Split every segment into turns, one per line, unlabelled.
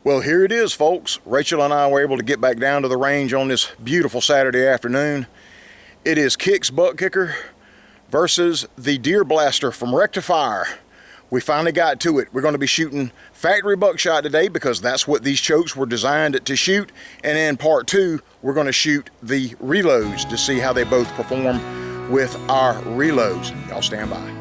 Well, here it is, folks. Rachel and I were able to get back down to the range on this beautiful Saturday afternoon. It is Kick's Buck Kicker versus the Deer Blaster from Rectifier. We finally got to it. We're going to be shooting factory buckshot today because that's what these chokes were designed to shoot. And in part two, we're going to shoot the reloads to see how they both perform with our reloads. Y'all stand by.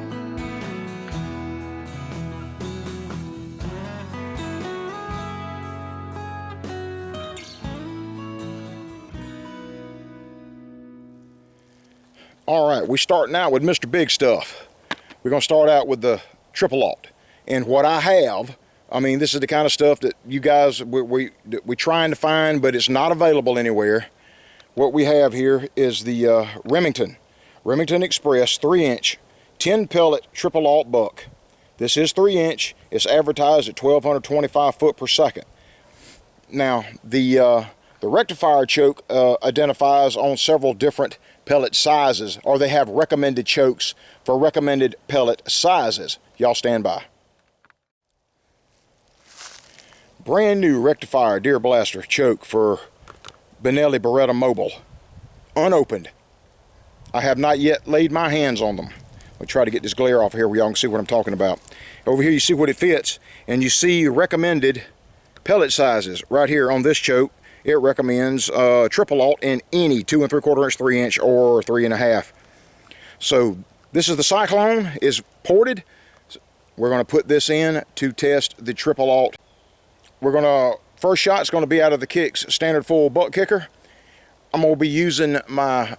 All right, we're starting out with Mr. Big Stuff. We're going to start out with the triple alt. And what I have, I mean, this is the kind of stuff that you guys, we're trying to find, but it's not available anywhere. What we have here is the Remington Express 3-inch 10 pellet triple alt buck. This is 3-inch. It's advertised at 1,225 foot per second. Now, the Rectifier choke identifies on several different pellet sizes, or they have recommended chokes for recommended pellet sizes. Y'all stand by. Brand new Rectifier Deer Blaster choke for Benelli Beretta Mobile. Unopened. I have not yet laid my hands on them. I'll try to get this glare off here where y'all can see what I'm talking about. Over here you see what it fits, and you see recommended pellet sizes right here on this choke. It recommends triple alt in any 2 3/4 inch, 3-inch, or 3.5. So this is the Cyclone, is ported. We're going to put this in to test the triple alt. First shot's going to be out of the Kick's standard full buck kicker. I'm going to be using my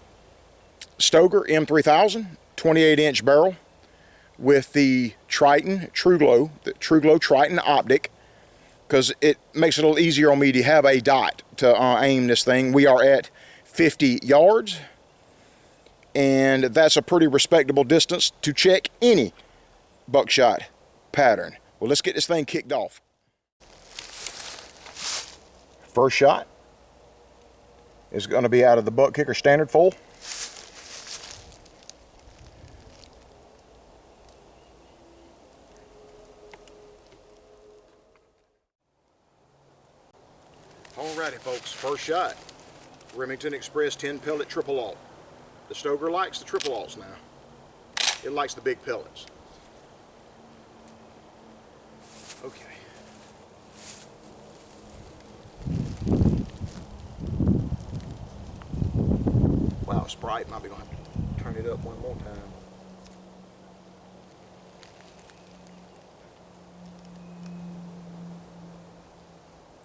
Stoker M3000 28-inch barrel with the Triton TruGlow Triton optic, because it makes it a little easier on me to have a dot to aim this thing. We are at 50 yards, and that's a pretty respectable distance to check any buckshot pattern. Well, let's get this thing kicked off. First shot is going to be out of the buck kicker standard full. Alrighty, folks, first shot. Remington Express 10 pellet triple alt. The Stoker likes the triple alts now. It likes the big pellets. Okay. Wow, it's bright. Might be going to have to turn it up one more time.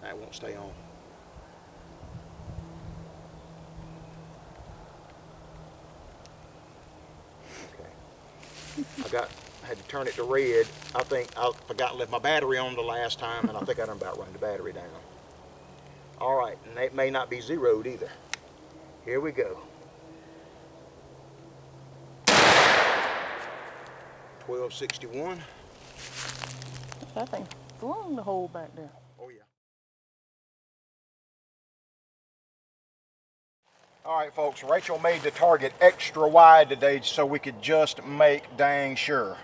That won't stay on. I had to turn it to red. I think I forgot to leave my battery on the last time, and I think I done about run the battery down. All right, and it may not be zeroed either. Here we go. 1261.
That thing flung the hole back there.
Oh yeah. All right, folks, Rachel made the target extra wide today so we could just make dang sure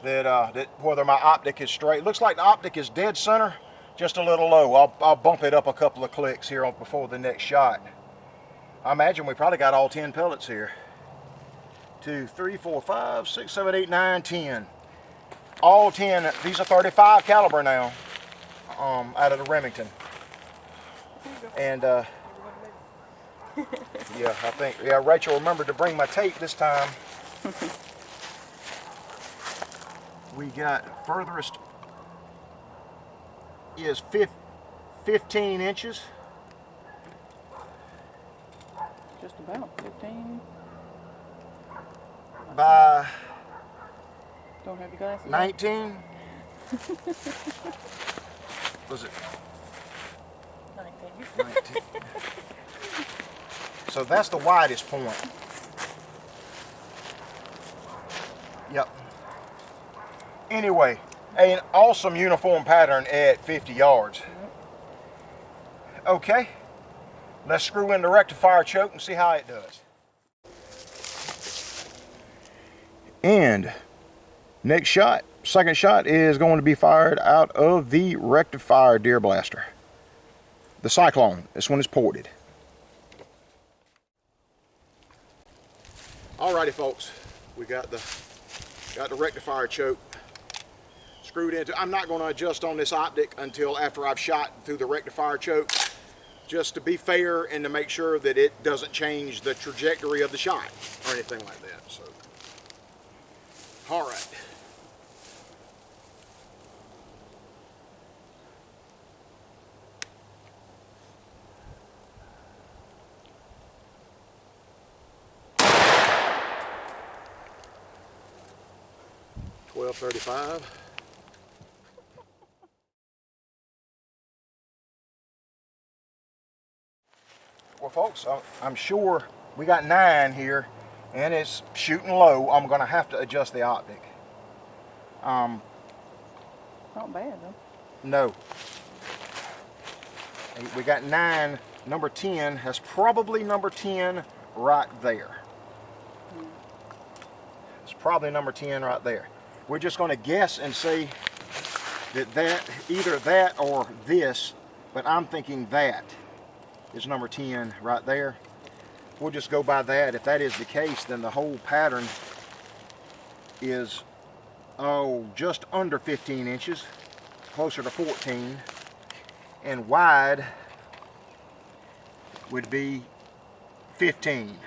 that whether my optic is straight. Looks like the optic is dead center, just a little low. I'll bump it up a couple of clicks here before the next shot. I imagine we probably got all 10 pellets here. 2, 3, 4, 5, 6, 7, 8, 9, 10. All 10. These are 35 caliber now, out of the Remington. And yeah, I think, yeah, Rachel remembered to bring my tape this time. We got furthest is 15 inches.
Just about 15.
By
Don't have your glasses
19. Was it 19? So that's the widest point. Yep. Anyway, an awesome uniform pattern at 50 yards. Okay, let's screw in the Rectifier choke and see how it does. And next shot second shot is going to be fired out of the Rectifier Deer Blaster. The Cyclone. This one is ported. Alrighty folks, we got the Rectifier choke screwed into. I'm not going to adjust on this optic until after I've shot through the Rectifier choke, just to be fair and to make sure that it doesn't change the trajectory of the shot or anything like that. So, all right. .1235. Well, folks, I'm sure we got 9 here, and it's shooting low. I'm going to have to adjust the optic.
Not bad, though.
No. We got 9. Number 10. That's probably number 10 right there. It's probably number 10 right there. We're just going to guess and see that either that or this, but I'm thinking that is number 10 right there. We'll just go by that. If that is the case, then the whole pattern is, just under 15 inches, closer to 14, and wide would be 15.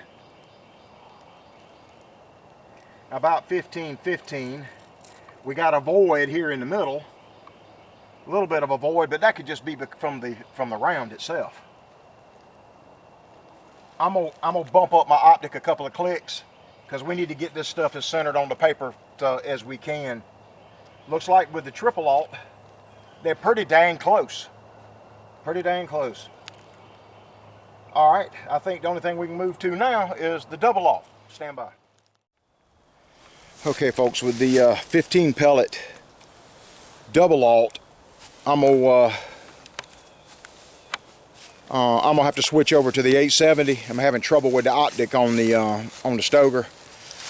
About 15. We got a void here in the middle, a little bit of a void, but that could just be from the round itself. I'm gonna bump up my optic a couple of clicks because we need to get this stuff as centered on the paper as we can. Looks like with the triple alt, they're pretty dang close. Pretty dang close. All right, I think the only thing we can move to now is the double alt. Stand by. Okay, folks, with the 15 pellet double alt, I'm gonna have to switch over to the 870. I'm having trouble with the optic on the Stoker.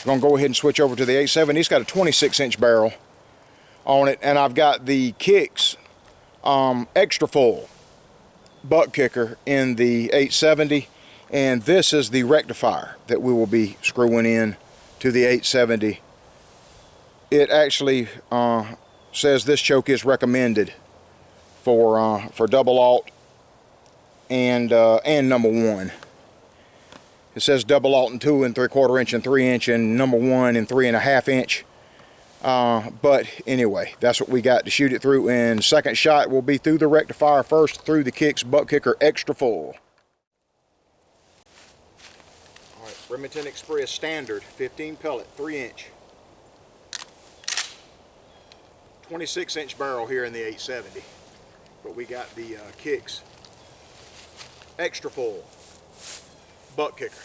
I'm gonna go ahead and switch over to the 870. It's got a 26-inch barrel on it, and I've got the kicks extra full butt kicker in the 870, and this is the rectifier that we will be screwing in to the 870. It actually says this choke is recommended for double alt and number 1. It says double alt and 2 3/4 inch and 3 inch, and number 1 and 3.5 inch. But anyway, that's what we got to shoot it through. And second shot will be through the rectifier first, through the kicks butt kicker extra full. All right, Remington Express standard 15 pellet 3 inch. 26-inch barrel here in the 870, but we got the kicks extra full butt kicker.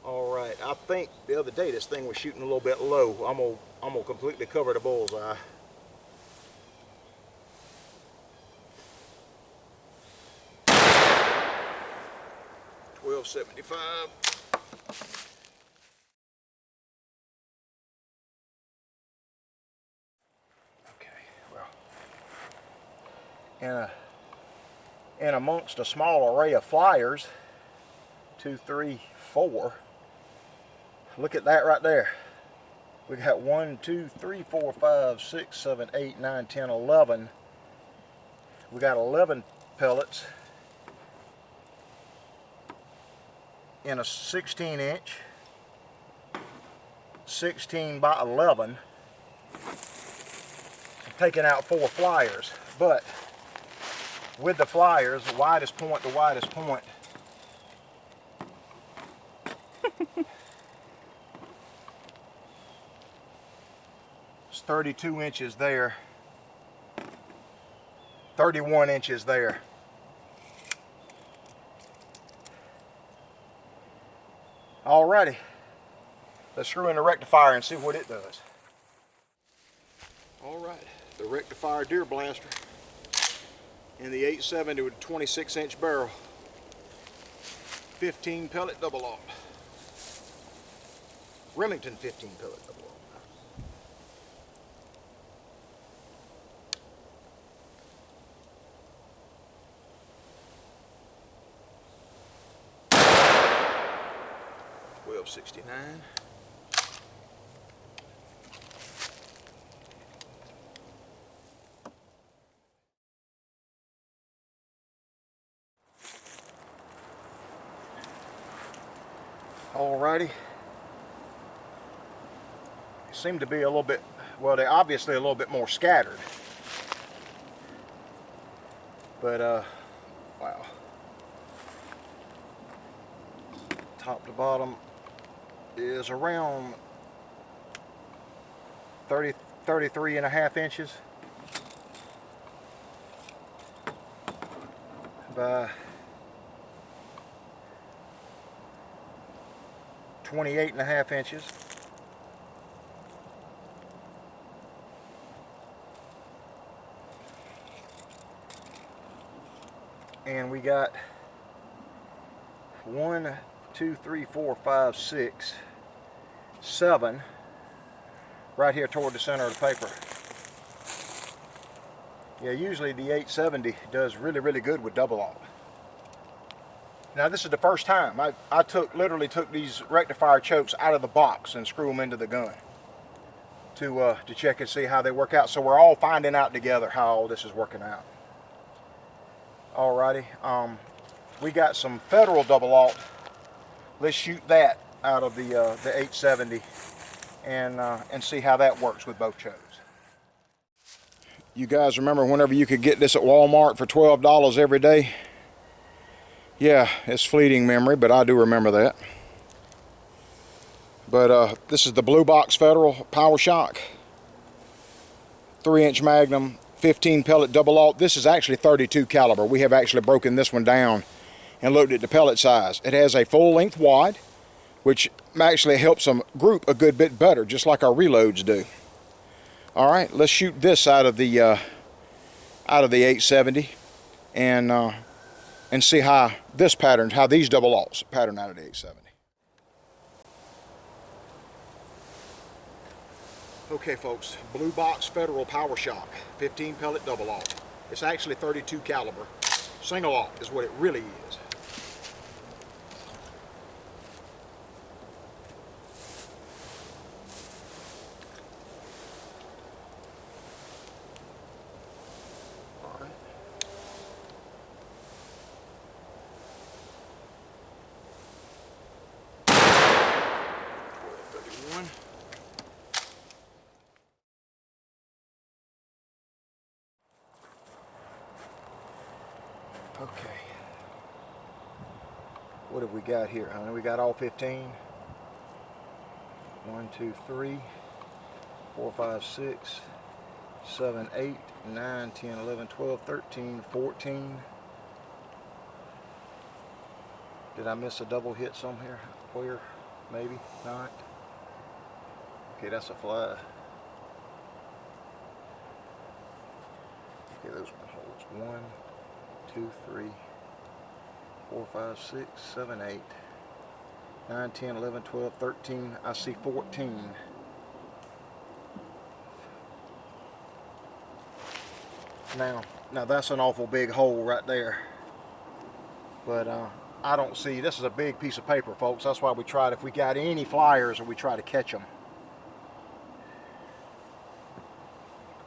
All right, I think the other day this thing was shooting a little bit low. I'm gonna completely cover the bullseye. .1275. And amongst a small array of flyers, 2, 3, 4. Look at that right there. We got 1, 2, 3, 4, 5, 6, 7, 8, 9, 10, 11. We got 11 pellets in a 16-inch, 16 by 11, taking out 4 flyers. But with the flyers, widest point to widest point, it's 32 inches there, 31 inches there. Alrighty, let's screw in the rectifier and see what it does. Alright, the Rectifier Deer Blaster in the 870 with a 26-inch barrel, 15 pellet double alt. Remington 15 pellet double aught. 1269. Alrighty. They seem to be a little bit, well, they're obviously a little bit more scattered. But, wow. Top to bottom is around 33 and a half inches by 28 and a half inches. And we got 1, 2, 3, 4, 5, 6, 7 right here toward the center of the paper. Yeah, usually the 870 does really good with double aught. Now this is the first time I literally took these rectifier chokes out of the box and screw them into the gun to check and see how they work out. So we're all finding out together how all this is working out. Alrighty, we got some federal double aught. Let's shoot that out of the 870 and see how that works with both chokes. You guys remember whenever you could get this at Walmart for $12 every day? Yeah, it's fleeting memory, but I do remember that. But this is the Blue Box Federal Power Shock 3-inch Magnum 15 pellet double aught. This is actually 32 caliber. We have actually broken this one down and looked at the pellet size. It has a full length wad, which actually helps them group a good bit better, just like our reloads do. All right, let's shoot this out of the 870 and see how this pattern, how these double aughts pattern out of the 870. Okay folks, Blue Box Federal Power Shock 15 pellet double aught. It's actually 32 caliber. Single aught is what it really is. Okay, what have we got here, honey? We got all 15. 1, 2, 3, 4, 5, 6, 7, 8, 9, 10, 11, 12, 13, 14. Did I miss a double hit somewhere? Where? Maybe not. Okay, that's a fly. Okay, those one holds 1, 2, 3, 4, 5, 6, 7, 8, 9, 10, 11, 12, 13. I see 14. Now that's an awful big hole right there. But I don't see, this is a big piece of paper, folks. That's why we tried, if we got any flyers, or we try to catch them.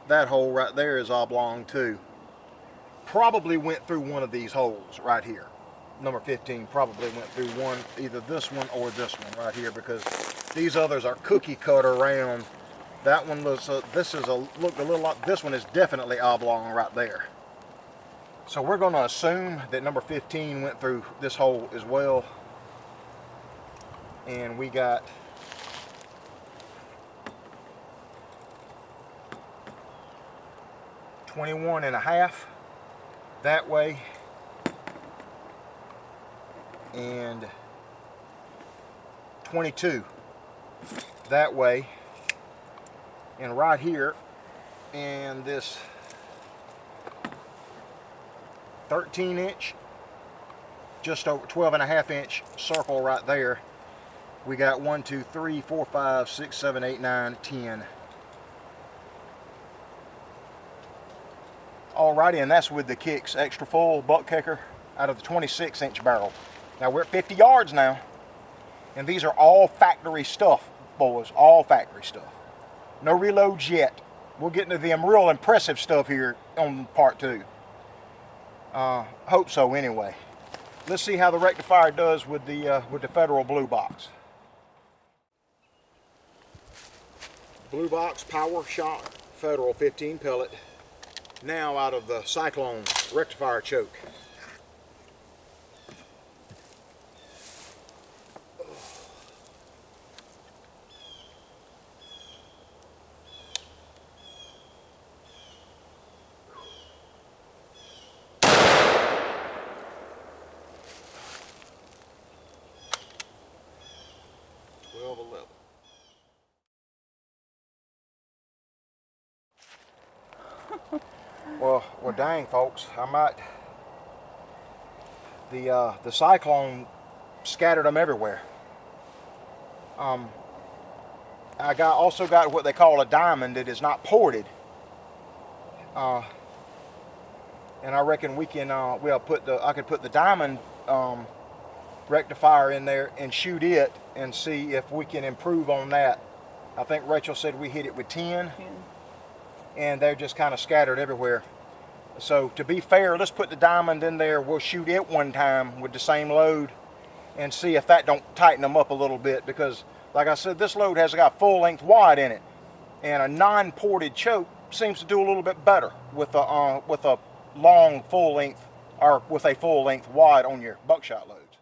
That hole right there is oblong too. Probably went through one of these holes right here. Number 15 probably went through one, either this one or this one right here, because these others are cookie cut around. That one looks, this is look a little like, this one is definitely oblong right there. So we're going to assume that number 15 went through this hole as well. And we got .21 and a half that way, and 22 that way, and right here, and this 13-inch, just over 12 and a half inch circle right there We got 1, 2, 3, 4, 5, 6, 7, 8, 9, 10. Alrighty, and that's with the kicks extra full buck kicker out of the 26-inch barrel. Now we're at 50 yards now, and these are all factory stuff, boys, all factory stuff. No reloads yet. We'll get into them real impressive stuff here on part 2. Hope so anyway. Let's see how the Rectifier does with the Federal Blue Box. Blue Box Power Shot Federal 15 pellet. Now out of the Cyclone Rectifier choke. Well, dang, folks, I might. The Cyclone scattered them everywhere. I also got what they call a diamond that is not ported, and I reckon we can. I could put the diamond rectifier in there and shoot it and see if we can improve on that. I think Rachel said we hit it with 10. And they're just kind of scattered everywhere. So to be fair, let's put the diamond in there. We'll shoot it one time with the same load and see if that don't tighten them up a little bit, because like I said, this load has got full length wide in it, and a non-ported choke seems to do a little bit better with a long full length, or with a full length wide on your buckshot loads.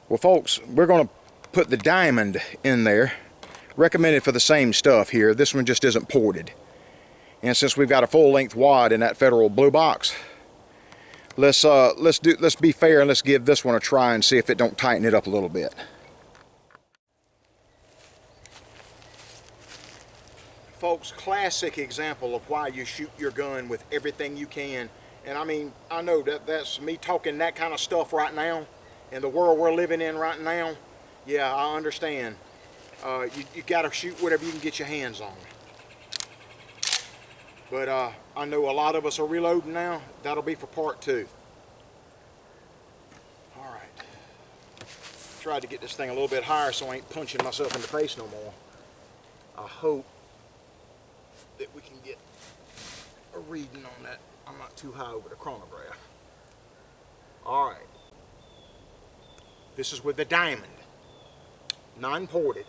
Well, folks, we're going to put the diamond in there. Recommended for the same stuff here. This one just isn't ported. And since we've got a full length wad in that Federal Blue Box, let's be fair and let's give this one a try and see if it don't tighten it up a little bit. Folks, classic example of why you shoot your gun with everything you can. And I mean, I know that's me talking that kind of stuff right now in the world we're living in right now. Yeah, I understand. You got to shoot whatever you can get your hands on. But I know a lot of us are reloading now. That'll be for part 2. All right. Tried to get this thing a little bit higher so I ain't punching myself in the face no more. I hope that we can get a reading on that. I'm not too high over the chronograph. All right. This is with the diamond, non-ported.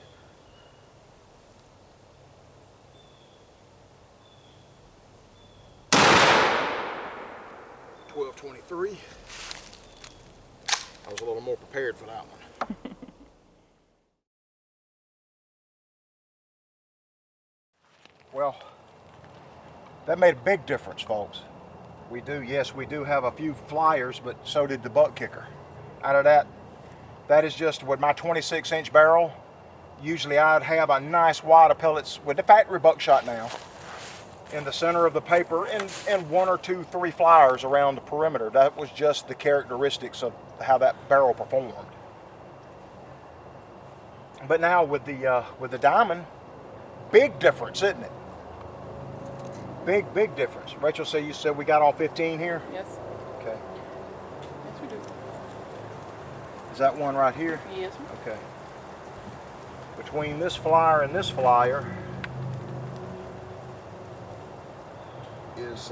1223. I was a little more prepared for that one. Well, that made a big difference, folks. We do have a few flyers, but so did the butt kicker. Out of that is just with my 26-inch barrel. Usually I'd have a nice wad of pellets with the factory buckshot now in the center of the paper, and 1 or 2, 3 flyers around the perimeter. That was just the characteristics of how that barrel performed. But now with the diamond, big difference, isn't it? Big difference. Rachel, you said we got all 15 here?
Yes.
Okay.
Yes, we do.
Is that one right here?
Yes.
Okay. Between this flyer and this flyer is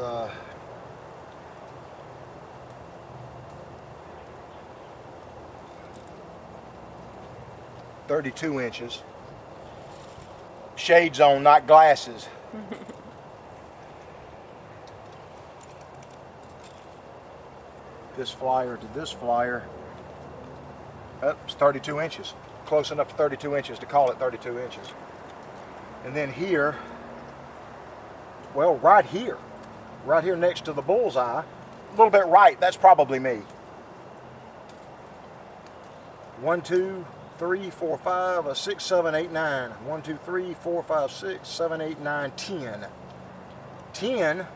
32 inches. Shades on, not glasses. This flyer to this flyer, it's 32 inches. Close enough to 32 inches to call it 32 inches. And then here, well, right here next to the bullseye, a little bit right, that's probably me. 1, 2, 3, 4, 5, 6, 7, 8, 9. 1, 2, 3, 4, 5, 6, 7, 8, 9, 10. 10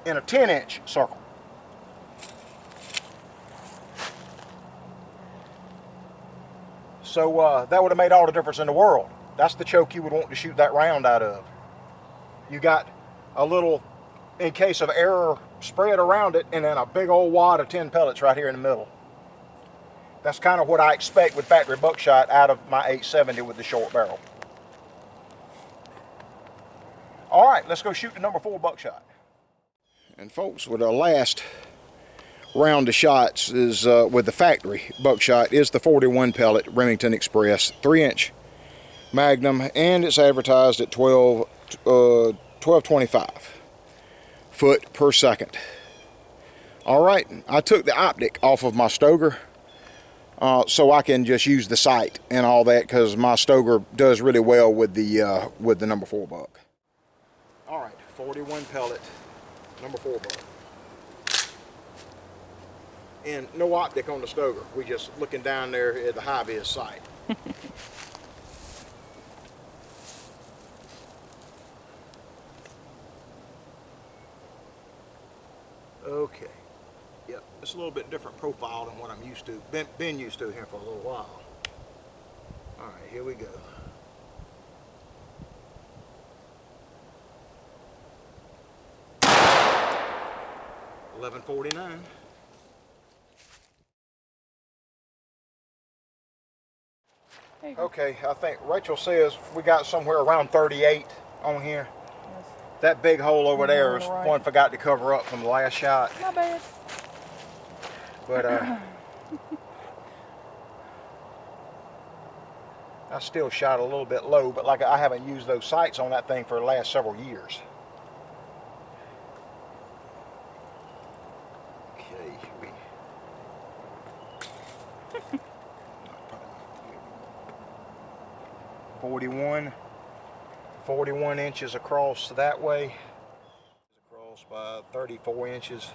in a 10-inch circle. So that would have made all the difference in the world. That's the choke you would want to shoot that round out of. You got a little, in case of error, spread around it, and then a big old wad of 10 pellets right here in the middle. That's kind of what I expect with factory buckshot out of my 870 with the short barrel. All right, let's go shoot the number 4 buckshot. And folks, with our last round of shots is with the factory buckshot is the 41 pellet Remington Express 3-inch Magnum, and it's advertised at 1225 foot per second. All right, I took the optic off of my Stoger so I can just use the sight and all that, because my Stoger does really well with the number 4 buck. All right, 41 pellet number 4 buck. And no optic on the Stoger. We just looking down there at the high-vis sight. Okay. Yep, it's a little bit different profile than what I'm used to, been used to here for a little while. All right, here we go. $11.49. Okay, I think Rachel says we got somewhere around 38 on here.
Yes.
That big hole over there is
Right.
one forgot to cover up from the last shot.
Not bad.
But I still shot a little bit low, but like I haven't used those sights on that thing for the last several years. Okay, 41 inches across that way, across by 34 inches,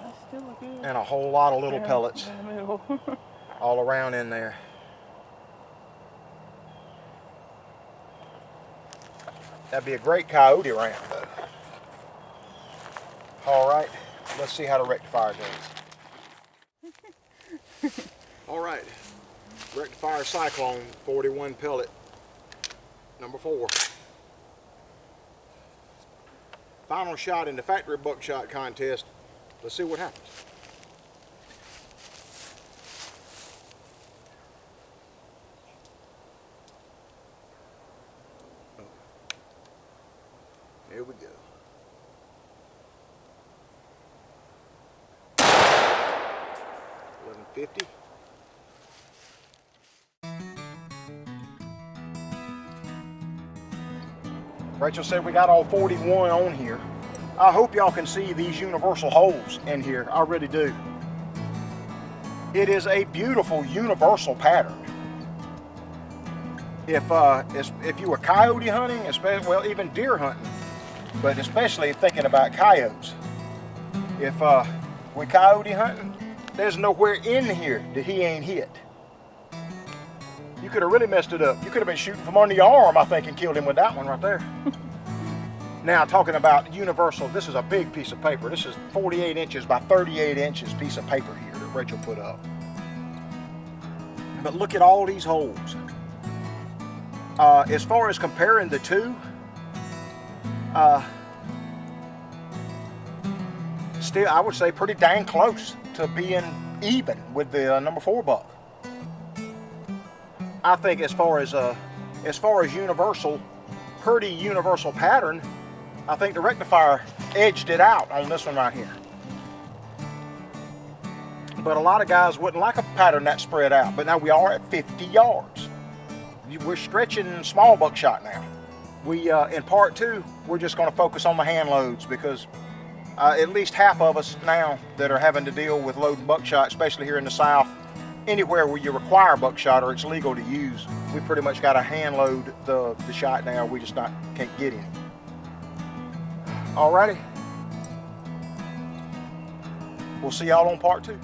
That's still a good.
and a whole lot of little
Yeah,
pellets
in the middle.
all around in there. That'd be a great coyote round though. All right, let's see how the Rectifier goes. All right, Rectifier Cyclone 41 pellet number 4. Final shot in the factory buckshot contest. Let's see what happens. Here we go. $11.50. Rachel said we got all 41 on here. I hope y'all can see these universal holes in here. I really do. It is a beautiful universal pattern. If you were coyote hunting, especially, well, even deer hunting, but especially thinking about coyotes. If we coyote hunting, there's nowhere in here that he ain't hit. You could have really messed it up. You could have been shooting from under your arm, I think, and killed him with that one right there. Now, talking about universal, this is a big piece of paper. This is 48 inches by 38 inches piece of paper here that Rachel put up. But look at all these holes. As far as comparing the two, still, I would say pretty dang close to being even with the number 4 buck. I think as far as universal, pretty universal pattern, I think the Rectifier edged it out on this one right here. But a lot of guys wouldn't like a pattern that spread out. But now we are at 50 yards. We're stretching small buckshot now. We in part 2, we're just going to focus on the hand loads, because at least half of us now that are having to deal with loading buckshot, especially here in the South, anywhere where you require buckshot or it's legal to use, we pretty much got to hand load the shot now. We just can't get any. Alrighty. We'll see y'all on part 2.